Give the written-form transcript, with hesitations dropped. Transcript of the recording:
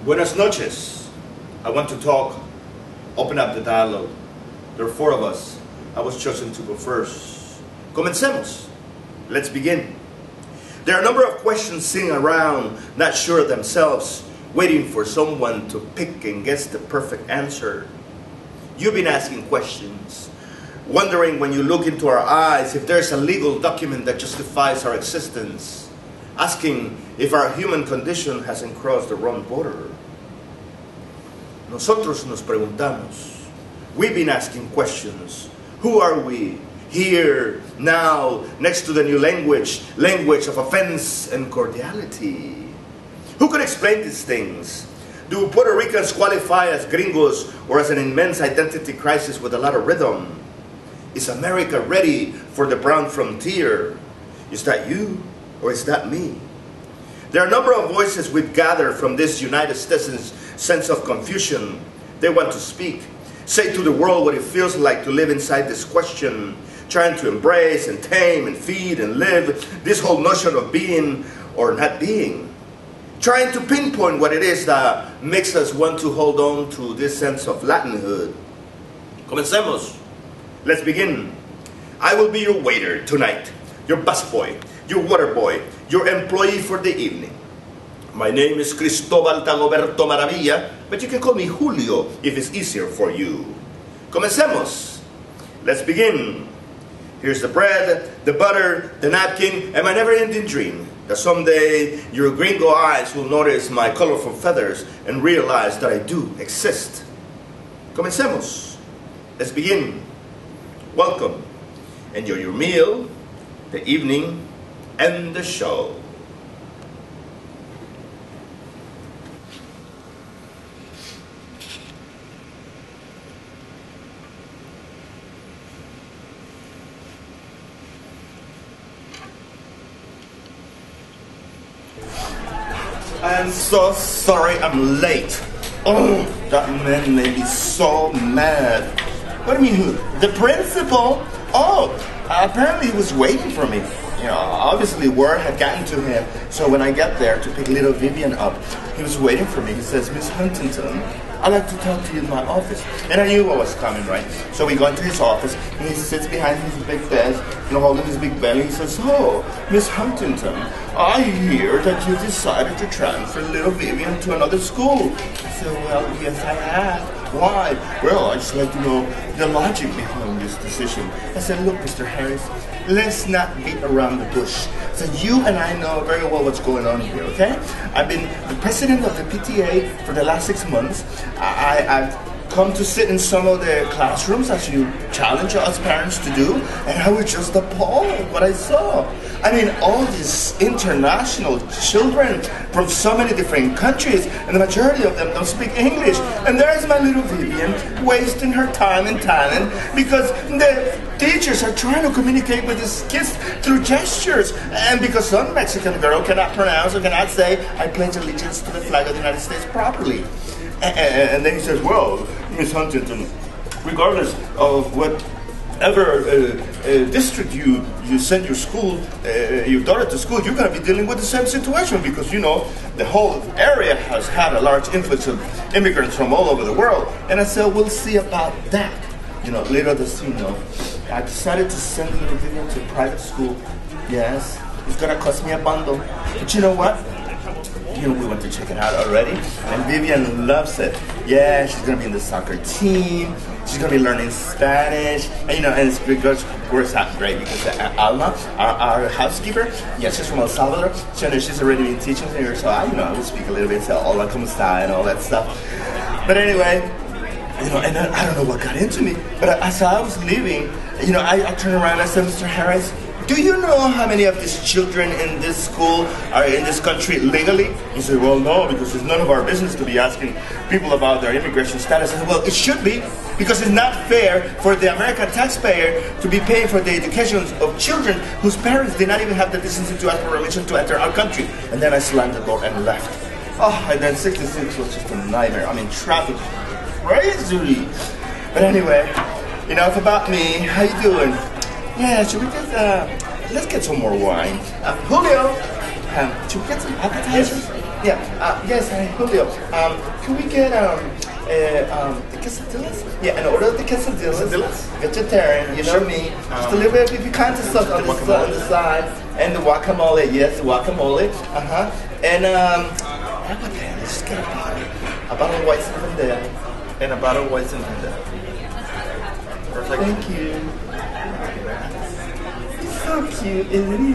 Buenas noches. I want to talk, open up the dialogue. There are four of us. I was chosen to go first. Comencemos. Let's begin. There are a number of questions sitting around, not sure of themselves, waiting for someone to pick and guess the perfect answer. You've been asking questions, wondering when you look into our eyes if there's a legal document that justifies our existence, asking if our human condition hasn't crossed the wrong border. Nosotros nos preguntamos. We've been asking questions. Who are we? Here, now, next to the new language of offense and cordiality. Who could explain these things? Do Puerto Ricans qualify as gringos or as an immense identity crisis with a lot of rhythm? Is America ready for the brown frontier? Is that you or is that me? There are a number of voices we've gathered from this United States sense of confusion. They want to speak, say to the world what it feels like to live inside this question, trying to embrace and tame and feed and live this whole notion of being or not being. Trying to pinpoint what it is that makes us want to hold on to this sense of Latinhood. Comencemos. Let's begin. I will be your waiter tonight, your busboy, your water boy, your employee for the evening. My name is Cristobal Dagoberto Maravilla, but you can call me Julio if it's easier for you. Comencemos. Let's begin. Here's the bread, the butter, the napkin, and my never-ending dream that someday your gringo eyes will notice my colorful feathers and realize that I do exist. Comencemos. Let's begin. Welcome. Enjoy your meal, the evening, and the show. I'm so sorry I'm late. Oh, that man made me so mad. What do you mean who? The principal? Oh, apparently he was waiting for me. You know, obviously word had gotten to him. So when I get there to pick little Vivian up, he was waiting for me. He says, Miss Huntington, I'd like to talk to you in my office. And I knew what was coming, right? So we go into his office, and he sits behind his big desk, holding his big belly. He says, oh, Miss Huntington, I hear that you decided to transfer little Vivian to another school. I said, well, yes, I have. Why? Well, I'd just like to know the logic behind this decision. I said, look, Mr. Harris, let's not beat around the bush. So you and I know very well what's going on here, okay? I've been the president of the PTA for the last 6 months. I've come to sit in some of the classrooms as you challenge us parents to do, and I was just appalled at what I saw. I mean, all these international children from so many different countries, and the majority of them don't speak English. And there's my little Vivian wasting her time and talent because the teachers are trying to communicate with these kids through gestures. And because some Mexican girl cannot pronounce or cannot say, I pledge allegiance to the flag of the United States properly. And then he says, well, Miss Huntington, regardless of whatever district you send your daughter to school, you're going to be dealing with the same situation because, you know, the whole area has had a large influx of immigrants from all over the world. And I said, we'll see about that. You know, little does he know, I decided to send little Vivian to private school. Yes, it's going to cost me a bundle. But you know what? You know, we went to check it out already, and Vivian loves it. Yeah, she's gonna be in the soccer team. She's gonna be learning Spanish, and you know, and it's because of course that's great because Alma, our housekeeper, yeah, she's from El Salvador. She's already been teaching here, so I will speak a little bit, so hola, como está, and all that stuff. But anyway, you know, and then, I don't know what got into me, but as I was leaving, you know, I turned around and I said, Mr. Harris, do you know how many of these children in this school are in this country legally? He said, well, no, because it's none of our business to be asking people about their immigration status. I said, well, it should be, because it's not fair for the American taxpayer to be paying for the education of children whose parents did not even have the decency to ask for permission to enter our country. And then I slammed the door and left. Oh, and then 66 was just a nightmare. I mean, traffic crazy. But anyway, enough about me. How you doing? Yeah, should we just, let's get some more wine. Julio, To get some appetizers? Yes. Yes, Julio. Can we get the quesadillas? Yeah, and order the quesadillas. Vegetarian, you know me. Just a little bit of picante sauce on the side. And the guacamole, yes, the guacamole. And what the hell? Let's just get a bottle of white Zinfandel. And a bottle of white Zinfandel. Perfect. Thank you. So cute, isn't he?